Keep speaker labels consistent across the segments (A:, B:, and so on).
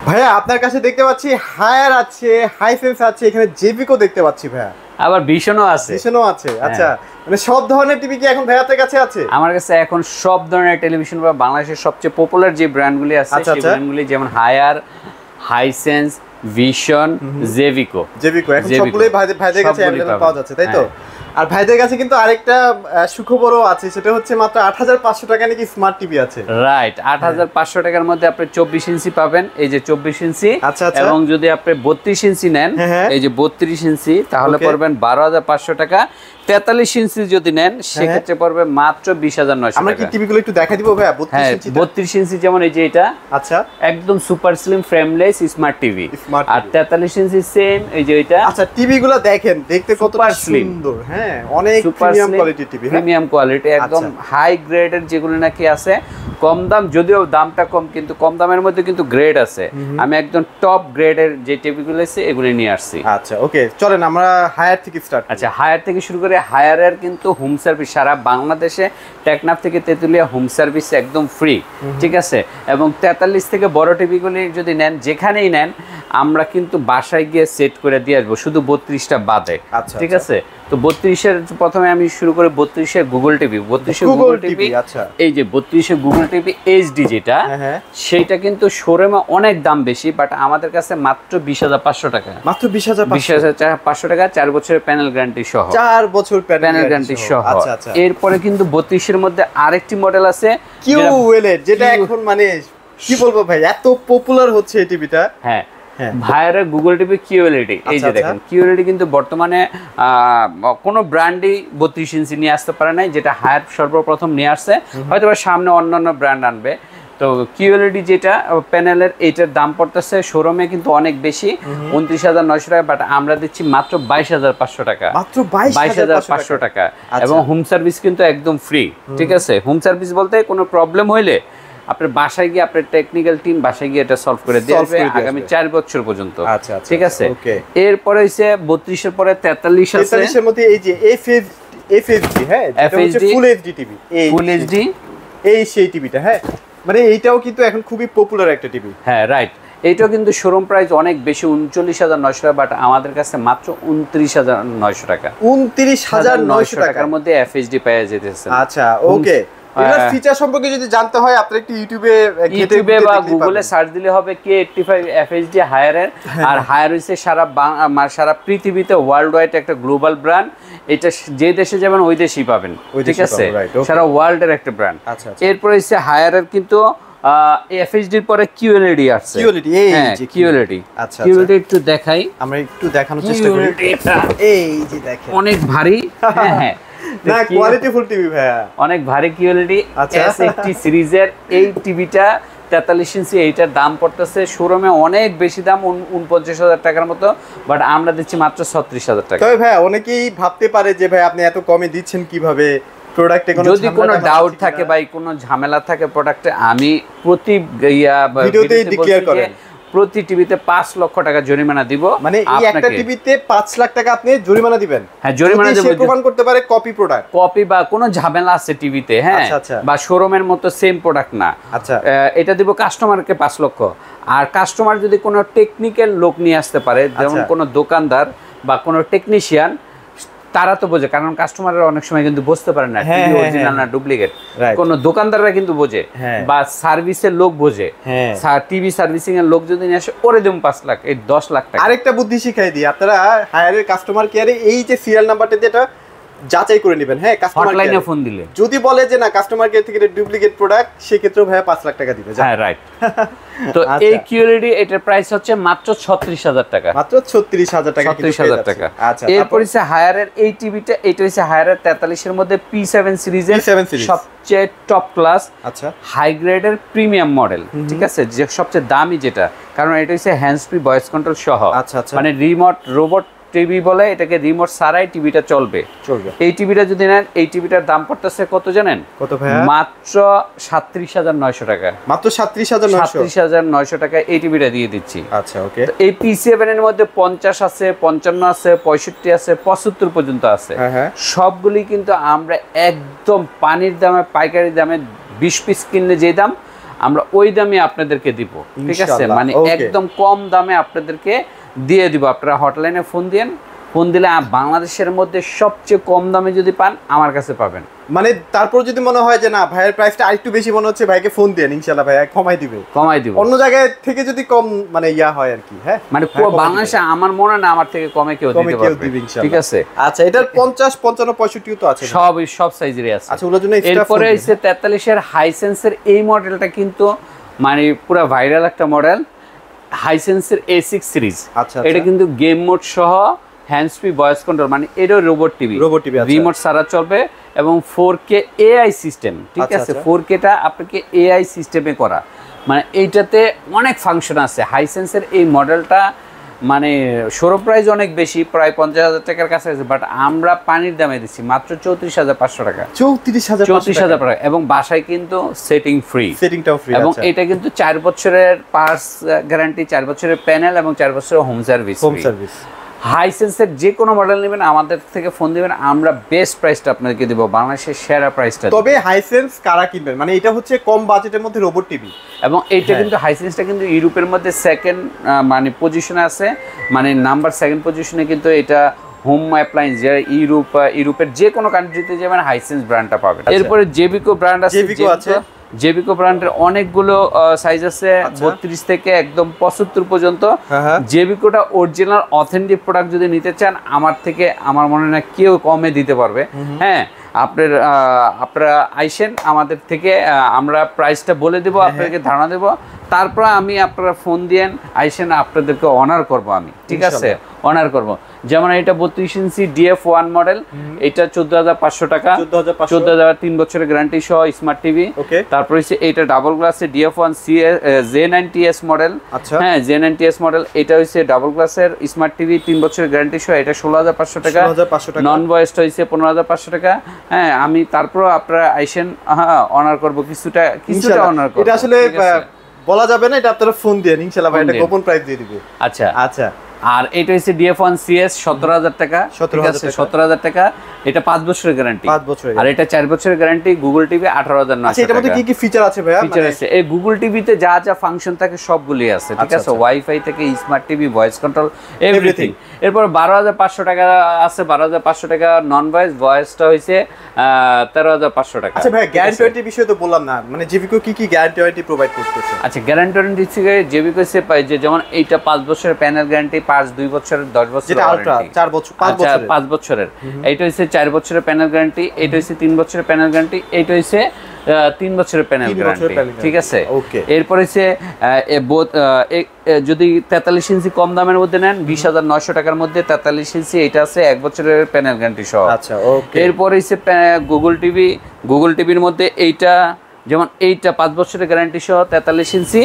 A: ভাইয়া আপনার কাছে দেখতে পাচ্ছি হায়ার আছে, হাইসেন্স আছে, এখানে জেভিকো দেখতে পাচ্ছি ভাইয়া।
B: আবার ভিশনও আছে।
A: ভিশনও আছে, আচ্ছা। মানে সব ধরনের টিভি কি এখন ভাইয়াদের কাছে আছে?
B: আমার কাছে এখন সব ধরনের টেলিভিশন বা বাংলাদেশের সবচেয়ে পপুলার যে ব্র্যান্ডগুলি আছে সেই ব্র্যান্ডগুলি যেমন হায়ার, হাইসেন্স, ভিশন, জেভিকো
A: এখন সবগুলোই ভাইদের কাছে अवेलेबल পাওয়া যাচ্ছে, তাই তো? আর ভাইদের কাছে কিন্তু আরেকটা সুখবরও আছে, সেটা হচ্ছে মাত্র ৮৫০০ টাকা নাকি স্মার্ট টিভি আছে।
B: রাইট, ৮৫০০ টাকার মধ্যে আপনি ২৪ ইঞ্চি পাবেন, এই যে ২৪ ইঞ্চি।
A: আচ্ছা।
B: এবং যদি আপনি ৩২ ইঞ্চি নেন, এই যে ৩২ ইঞ্চি, তাহলে পড়বেন ১২৫০০ টাকা। ৪৩ ইঞ্চি যদি নেন সেক্ষেত্রে পড়বে মাত্র ২০৯০০ টাকা।
A: আমরা কি টিভিগুলো একটু দেখাই দিব ভাইয়া? 32 ইঞ্চি।
B: ৩২ ইঞ্চি যেমন এই যে এটা,
A: আচ্ছা,
B: একদম super slim frameless smart TV. আর ৪৩ ইঞ্চি সেম এই যে এটা।
A: আচ্ছা, টিভিগুলো দেখেন দেখতে কতটা সুন্দর। হ্যাঁ, অনেক premium quality TV.
B: Premium quality, একদম হাই গ্রেডের যেগুলো নাকি আছে। কম দাম, যদিও দামটা কম, কিন্তু কম দামের মধ্যে কিন্তু গ্রেড আছে। আমি একদম টপ গ্রেডের যে টিভিগুলো আছে এগুলো নিয়ে আসছি।
A: আচ্ছা, ওকে, চলেন আমরা হায়ার থেকে স্টার্ট।
B: আচ্ছা, হায়ার থেকে শুরু করে। হায়ারের কিন্তু হোম সার্ভিস সারা বাংলাদেশে, টেকনাফ থেকে তেঁতুলিয়া হোম সার্ভিস একদম ফ্রি, ঠিক আছে। এবং ৪৩ থেকে বড় টিভিগুলি যদি নেন, যেখানেই নেন, আমরা কিন্তু বাসায় গিয়ে সেট করে দিয়ে আসবো, শুধু 32টা বাদে, ঠিক আছে। তো 32-এর প্রথমে আমি শুরু করে 32-এর গুগল টিভি। 32-এর গুগল টিভি, এই যে 32-এর গুগল টিভি এইচডি যেটা, সেইটা কিন্তু শোরুমে অনেক দাম বেশি, বাট আমাদের কাছে মাত্র ২০৫০০ টাকা।
A: মাত্র
B: ২০৫০০ টাকা, 4 বছরের প্যানেল গ্যারান্টি সহ।
A: 4 বছর
B: প্যানেল গ্যারান্টি সহ। আচ্ছা। এরপরে কিন্তু 32-এর মধ্যে আরেকটি মডেল আছে
A: কিউএলএড, যেটা এখন মানে কি বলবো ভাই, এত পপুলার হচ্ছে এই টিভিটা।
B: হ্যাঁ, ভাইয়ারের গুগল টিভি কিউএলইডি। এই যে দেখেন, কিউএলইডি কিন্তু বর্তমানে কোনো ব্র্যান্ডই 32 ইঞ্চি নিয়ে আসতে পারে নাই, যেটা হায়ার সর্বপ্রথম নিয়ে আসছে। হয়তো সামনে অন্যান্য ব্র্যান্ড আনবে। তো কিউএলইডি যেটা প্যানেলের, এইটার দাম পড়তেছে শোরুমে কিন্তু অনেক বেশি, ২৯,৯০০ টাকা, বাট আমরা দিচ্ছি মাত্র ২২,৫০০ টাকা।
A: মাত্র ২২,৫০০
B: টাকা। এবং হোম সার্ভিস কিন্তু একদম ফ্রি, ঠিক আছে। হোম সার্ভিস বলতে কোনো প্রবলেম হইলে আপনার বাসায় গিয়ে আপনার টেকনিক্যাল টিম বাসায় গিয়ে এটা সলভ করে দিয়ে আসবে আগামী ৪ বছর পর্যন্ত।
A: আচ্ছা,
B: ঠিক আছে। এরপরে হচ্ছে 32 এর পরে 43 আছে।
A: 43 এর মধ্যে এই যে এফএইচডি, হ্যাঁ, যেটা হচ্ছে full HD TV.
B: Full HD
A: এই সেই টিভিটা, হ্যাঁ, মানে এইটাও কিন্তু এখন খুবই পপুলার একটা টিভি।
B: হ্যাঁ, রাইট। এইটাও কিন্তু শোরুম প্রাইস অনেক বেশি, ৩৯,৯০০ টাকা, বাট আমাদের কাছে মাত্র ২৯,৯০০ টাকা।
A: ২৯,৯০০
B: টাকার মধ্যে এফএইচডি পেয়ে যেতেছে।
A: আচ্ছা, ওকে। এর ফিচার সম্পর্কে যদি জানতে হয়, আপনি একটু ইউটিউবে
B: বা গুগলে সার্চ দিলে হবে K85 এফএইচডি হায়ারের। আর হায়ার হইছে সারা পৃথিবীতে ওয়ার্ল্ড ওয়াইড একটা গ্লোবাল ব্র্যান্ড। এটা যে দেশে যাবেন ওই দেশেই পাবেন, ঠিক আছে। সারা ওয়ার্ল্ডের একটা ব্র্যান্ড। এরপর হচ্ছে হায়ারের কিন্তু এফএইচডির পরে কিউএলইডি আসছে। কিউএলইডি, আচ্ছা, কিউএলইডি একটু দেখাই,
A: আমরা একটু দেখানোর চেষ্টা করি। এই যে দেখেন,
B: অনেক ভারী। হ্যাঁ,
A: না, কোয়ালিটিফুল টিভি ভাইয়া,
B: অনেক ভারী কিউএলইডি S80 সিরিজের এই টিভিটা 43 ইঞ্চি। এইটার দাম পড়তেছে শোরুমে অনেক বেশি দাম, ৪৯,০০০ টাকার মতো, বাট আমরা দিচ্ছি মাত্র ৩৬,০০০ টাকা।
A: তবে ভাই অনেকেই ভাবতে পারে যে ভাই আপনি এত কমে দিচ্ছেন কিভাবে প্রোডাক্টে।
B: যদি কোনো ডাউট থাকে বা কোনো ঝামেলা থাকে প্রোডাক্টে, আমি প্রতি
A: ভিডিওতেই ডিক্লেয়ার করেন,
B: প্রতি টিভিতে ৫ লক্ষ টাকা জরিমানা দিব।
A: মানে এই একটা টিভিতে ৫ লাখ টাকা আপনি জরিমানা দিবেন?
B: হ্যাঁ, জরিমানা দেব।
A: সে প্রমাণ করতে পারে কপি প্রোডাক্ট,
B: কপি বা কোনো ঝামেলা আছে টিভিতে, হ্যাঁ, বা শোরুমের মতো সেম প্রোডাক্ট না।
A: আচ্ছা,
B: এটা দিব কাস্টমারকে ৫ লক্ষ। আর কাস্টমার যদি কোনো টেকনিক্যাল লোক নিয়ে আসতে পারে, যেমন কোনো দোকানদার বা কোনো টেকনিশিয়ান, তারা তো বোঝে, কারণ কাস্টমাররা অনেক সময় কিন্তু বুঝতে পারে না টিভি অরিজিনাল না ডুপ্লিকেট। কোন দোকানদাররা কিন্তু বোঝে, বা সার্ভিসের লোক বোঝে। টিভি সার্ভিসিং এর লোক যদি নিয়ে আসে, ওরে দেব ৫ লাখ, এই ১০ লাখ টাকা।
A: আরেকটা বুদ্ধি শিখাই দিই, আপনারা হায়ারের কাস্টমার কেয়ারে এই যে সিরিয়াল নাম্বারটা যেটা যাচাই করে নেবেন। হ্যাঁ, কাস্টমার লাইনে ফোন দিলে যদি বলে যে না কাস্টমার কেয়ার থেকে ডুপ্লিকেট প্রোডাক্ট, সেক্ষেত্রে ভাইয়া ৫ লাখ টাকা দিবে।
B: হ্যাঁ, রাইট। তো এই কিউএলইডি এটার প্রাইস হচ্ছে মাত্র ৩৬,০০০ টাকা।
A: মাত্র ৩৬,০০০ টাকা।
B: ৩৬,০০০ টাকা। আচ্ছা, এরপর হচ্ছে হায়ারের এই টিভিটা, এটা হচ্ছে হায়ারের ৪৩ এর মধ্যে P7 সিরিজের সবচেয়ে টপ ক্লাস, আচ্ছা, হাই গ্রেডের প্রিমিয়াম মডেল, ঠিক আছে, যে সবচেয়ে দামি যেটা, কারণ এটা হচ্ছে হ্যান্ডস ফ্রি ভয়েস কন্ট্রোল সহ। আচ্ছা, মানে রিমোট রোবট টিভি বলে এটাকে, রিমোট ছাড়াই টিভিটা চলবে। এই টিভিটা যদি নেন, এই টিভিটার দাম পড়তেছে কত জানেন? কত ভাইয়া? মাত্র ৩৭,৯০০ টাকা। মাত্র ৩৭,৯০০ টাকা এই টিভিটা দিয়ে দিচ্ছি। আচ্ছা, ওকে। এই P7 এর মধ্যে ৫০ আছে, ৫৫ আছে, ৬৫ আছে, ৭৫ পর্যন্ত আছে। সবগুলি কিন্তু আমরা একদম পানির দামে, পাইকারি দামে ২০ পিস কিনলে যে দাম, আমরা ওই দামে আপনাদেরকে দিব, ঠিক আছে? মানে একদম কম দামে আপনাদেরকে দিয়ে দিব। আপনারা হটলাইনে ফোন দিলে বাংলাদেশের মধ্যে সবচেয়ে কম দামে যদি পান আমার কাছে পাবেন।
A: মানে তারপর যদি মনে হয় যে না ভাইয়ের প্রাইসটা আরেকটু বেশি মনে হচ্ছে, ভাইকে ফোন দেন, ইনশাআল্লাহ ভাই কমাই দিবে। অন্য জায়গায় থেকে যদি কম মানে ইয়া হয় আর কি, হ্যাঁ
B: মানে বাংলাদেশে আমার মনে না আমার থেকে কমে কেউ দিতে পারবে, ঠিক আছে?
A: আচ্ছা, এটার 50 55 65 তো আছে,
B: সব সাইজেরই আছে।
A: আচ্ছা, ওগুলোর জন্য
B: এরপরে হইছে 43 এর হাইসেন্সের এই মডেলটা কিন্তু মানে পুরো ভাইরাল একটা মডেল, হাইসেন্সের A6 সিরিজ।
A: আচ্ছা,
B: এটা কিন্তু গেম মোড সহ হ্যান্ডস ফ্রি ভয়েস কন্ট্রোল, মানে এটা রোবট টিভি রিমোট ছাড়া চলবে এবং 4K AI সিস্টেম, ঠিক আছে? 4K টা আপনাকে AI সিস্টেমে করা, মানে এইটাতে অনেক ফাংশন আছে। হাইসেন্সের এই মডেলটা মানে শোরুম প্রাইস অনেক বেশি, প্রায় 50,000 টাকার কাছাকাছি, বাট আমরা পানির দামে দিচ্ছি মাত্র 34,500 টাকা। 34,000 টাকা এবং বাসায় কিন্তু সেটিংটাও ফ্রি এবং এটা কিন্তু 4 বছরের পার্টস গ্যারান্টি, 4 বছরের প্যানেল এবং 4 বছরের হোম সার্ভিস। হাইসেন্সের যে কোনো মডেল নেবেন আমাদের থেকে ফোন দিবেন, আমরা বেস্ট প্রাইসটা আপনাদেরকে দেব, বাংলাদেশের সেরা প্রাইসটা।
A: তবে হাইসেন্স কারা কিনবেন, মানে এটা হচ্ছে কম বাজেটের মধ্যে রোবট টিভি
B: এবং এইটা কিন্তু হাইসেন্সটা কিন্তু ইউরোপের মধ্যে সেকেন্ড মানে পজিশনে আছে, মানে নাম্বার 2nd পজিশনে কিন্তু এটা হোম অ্যাপ্লায়েন্স, যারা ইউরোপের যে কোনো কান্ট্রিতে যাবেন হাইসেন্স ব্র্যান্ডটা পাবেন। এরপরে জেবিকো ব্র্যান্ড আছে, জেবিকো ব্র্যান্ডের অনেকগুলো সাইজ আছে, 32 থেকে একদম 75 পর্যন্ত। জেবিকোটা অরিজিনাল অথেন্টিক প্রোডাক্ট যদি নিতে চান আমার থেকে আমার মনে হয় কেউ কমে দিতে পারবে। হ্যাঁ, আপনারা আইসেন আমাদের থেকে, আমরা প্রাইসটা বলে দেবো, আপনাদেরকে ধারণা দেবো, তারপর আমি আপনারা ফোন দিয়েন আইসেন, আপনাদেরকে অনার করব আমি, ঠিক আছে? অনার করব। যেমন এটা 32 ইঞ্চি DF1 মডেল, এটা 14,500 টাকা, 14,000 3 বছরের গ্যারান্টি সহ স্মার্ট টিভি। তারপর হচ্ছে এটা ডাবল গ্লাসের DF1 J90S মডেল, হ্যাঁ J90S মডেল, এটা হচ্ছে ডাবল গ্লাসের স্মার্ট টিভি 3 বছরের গ্যারান্টি সহ, এটা 16,500 টাকা, নন ভয়েসটা হচ্ছে 15,500 টাকা। হ্যাঁ, আমি তারপর আপনারা আইসেন, হ্যাঁ অনার করব, কিছুটা অনার করব।
A: এটা আসলে বলা যাবে না, এটা আপনারা ফোন দেন, ইনশাআল্লাহ ভাই এটা গোপন প্রাইস দিয়ে দিব।
B: আচ্ছা, আর এটা হচ্ছে DF1 CS 17,000 টাকা, ঠিক আছে? 17,000 টাকা, এটা 5 বছরের গ্যারান্টি, আর এটা 4 বছরের গ্যারান্টি। গুগল টিভি 18,900 টাকা।
A: আচ্ছা, এটার মধ্যে কি কি ফিচার আছে ভাইয়া?
B: ফিচার আছে এই গুগল টিভিতে যা ফাংশন থাকে সবগুলোই আছে, ঠিক আছে? ওয়াইফাই থেকে smart TV, voice control, everything. এরপর 12,500 টাকা আছে, 12,500 টাকা নন ভয়েসটা হইছে 13,500 টাকা।
A: আচ্ছা ভাই, গ্যারান্টি ওয়ারেন্টি বিষয় তো বললাম না, মানে জেবিকো কি গ্যারান্টি ওয়ারেন্টি প্রোভাইড করতেছে?
B: আচ্ছা, গ্যারান্টি ওয়ারেন্টি থেকে জেবিকো সে পাই যে, যেমন এইটা 5 বছরের প্যানেল গ্যারান্টি, 2 বছরের, 10 বছরের,
A: যেটা আলট্রা 4 বছর,
B: 5 বছরের। এইটা হচ্ছে 4 বছরের প্যানেল গ্যারান্টি, এইটা হচ্ছে 3 বছরের প্যানেল গ্যারান্টি, এইটা হচ্ছে 3 বছরের প্যানেল গ্যারান্টি, ঠিক আছে? এরপর হচ্ছে যদি 43 ইঞ্চি কম দামের মধ্যে নেন 20,900 টাকার মধ্যে 43 ইঞ্চি, এটা আছে 1 বছরের প্যানেল গ্যারান্টি সহ।
A: আচ্ছা,
B: এরপর হচ্ছে গুগল টিভির মধ্যে এইটা, যেমন এইটা 5 বছরের গ্যারান্টি সহ 43 ইঞ্চি,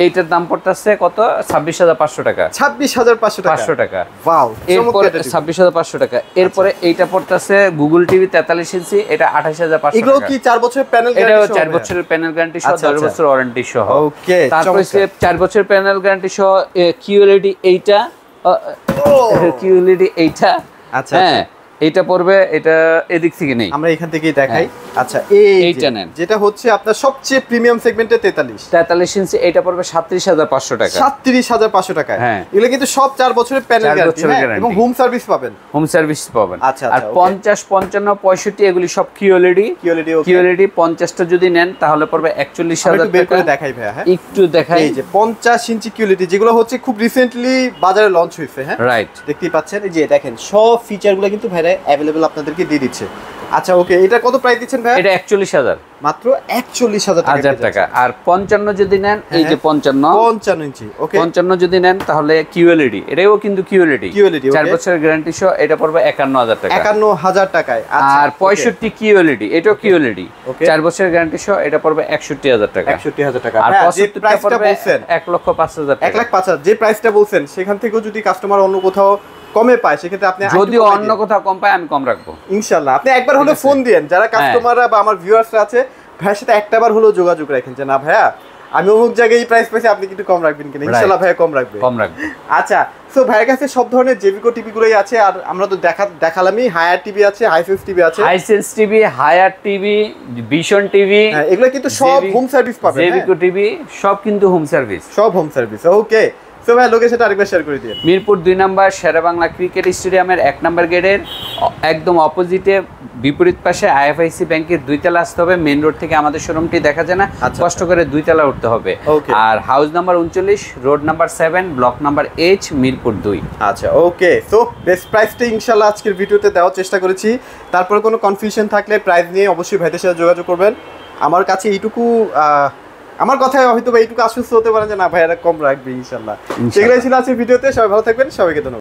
B: এইটার দাম পড়তেছে কত? 26,500 টাকা।
A: 26,500
B: টাকা।
A: ওয়াও,
B: এরপরে 26,500 টাকা। এরপরে এইটা পড়তেছে গুগল টিভি 43 ইঞ্চি, এটা 28,500 টাকা।
A: এগুলো কি 4 বছরের প্যানেল
B: গ্যারান্টি? এটা 4 বছরের প্যানেল গ্যারান্টি সহ, 10 বছর ওয়ারেন্টি সহ। ওকে, তারপর হচ্ছে 4 বছরের প্যানেল গ্যারান্টি সহ QLED এইটা, QLED এইটা। আচ্ছা, হ্যাঁ এটা পড়বে, এটা এদিক থেকে নেই,
A: আমরা এখান থেকেই দেখাই। আচ্ছা, এইটা নেন, যেটা হচ্ছে আপনার সবচেয়ে প্রিমিয়াম সেগমেন্টে 43
B: ইঞ্চি, এটা পড়বে 37,500 টাকা।
A: 37,500 টাকা। হ্যাঁ, এগুলো কিন্তু সব 4 বছরের প্যানেল গ্যারান্টি এবং হোম সার্ভিস পাবেন। আচ্ছা,
B: আর 50 55 65 এগুলি সব QLED। 50টা যদি নেন তাহলে পড়বে 41,000 টাকা।
A: দেখাই ভাই, হ্যাঁ
B: একটু দেখাই।
A: এই যে 50 ইঞ্চি QLED, যেগুলো হচ্ছে খুব রিসেন্টলি বাজারে লঞ্চ হয়েছে। হ্যাঁ, রাইট, দেখতেই পাচ্ছেন। এই যে দেখেন সব ফিচারগুলো কিন্তু ভাই अवेलेबल আপনাদেরকে দিয়ে দিচ্ছে। আচ্ছা, ওকে, এটা কত প্রাইস দিচ্ছেন ভাই?
B: এটা 41,000,
A: মাত্র 41,000
B: টাকা। আর 55 যদি নেন, এই যে 55
A: ইঞ্চি, ওকে,
B: 55 যদি নেন তাহলে QLED, এটাও কিন্তু QLED 4 বছরের গ্যারান্টি সহ, এটা পড়বে 51,000 টাকা।
A: 51,000 টাকায়।
B: আর 65 QLED, এটাও QLED 4 বছরের গ্যারান্টি সহ, এটা পড়বে 61,000 টাকা।
A: 61,000 টাকা।
B: আর যে প্রাইসটা বলছেন 1,05,000 টাকা।
A: 1,05,000 যে প্রাইসটা বলছেন, সেখান থেকেও যদি কাস্টমার অন্য কোথাও কমে পায়, সেক্ষেত্রে আপনি
B: যদি অন্য কোথাও কম পায় আমি কম রাখবো
A: ইনশাআল্লাহ। আপনি একবার হলো ফোন দিয়েন, যারা কাস্টমাররা বা আমার ভিউয়ার্সরা আছে, ভাইয়ের সাথে একটাবার হলো যোগাযোগ রাখেন যে না ভাইয়া আমি অমুক জায়গায় এই প্রাইস পাইছি, আপনি কিন্তু কম রাখবেন কিনা? ইনশাআল্লাহ ভাই কম রাখবে। আচ্ছা, সো ভাইয়ের কাছে সব ধরনের জেভিকো টিভি গুলোই আছে, আর আমরা তো দেখালামই, হায়ার টিভি আছে, হাইসেন্স টিভি আছে,
B: Hisense TV, Haier TV, vision TV,
A: এগুলো কিন্তু সব হোম সার্ভিস পাবেন।
B: জেভিকো টিভি সব কিন্তু হোম সার্ভিস,
A: সব হোম সার্ভিস। ওকে, সো ভাই লোকেশনটা আরেকবার শেয়ার করে দিন।
B: মিরপুর 2 নম্বর শেরেবাংলা ক্রিকেট স্টেডিয়ামের 1 নম্বর গেটের একদম অপোজিটে বিপরীত পাশে আইএফআইসি ব্যাংকের 2 তলা আসতে হবে। মেইন রোড থেকে আমাদের শোরুমটি দেখা যায় না, কষ্ট করে 2 তলা উঠতে হবে। আর house number 39, road number 7, block number H, Mirpur 2।
A: আচ্ছা, ওকে, সো বেস্ট প্রাইসটা ইনশাআল্লাহ আজকের ভিডিওতে দেওয়ার চেষ্টা করেছি। তারপরে কোনো কনফিউশন থাকলে প্রাইস নিয়ে অবশ্যই ভাইদের সাথে যোগাযোগ করবেন। আমার কাছে এইটুকু, আমার কথায় হয়তো বা এইটুকু আশ্বস্ত হতে পারেন যে না ভাইয়ারা কম রাখবে ইনশাআল্লাহ। সেগুলোই ছিল আজকের ভিডিওতে। সবাই ভালো থাকবেন, সবাইকে ধন্যবাদ।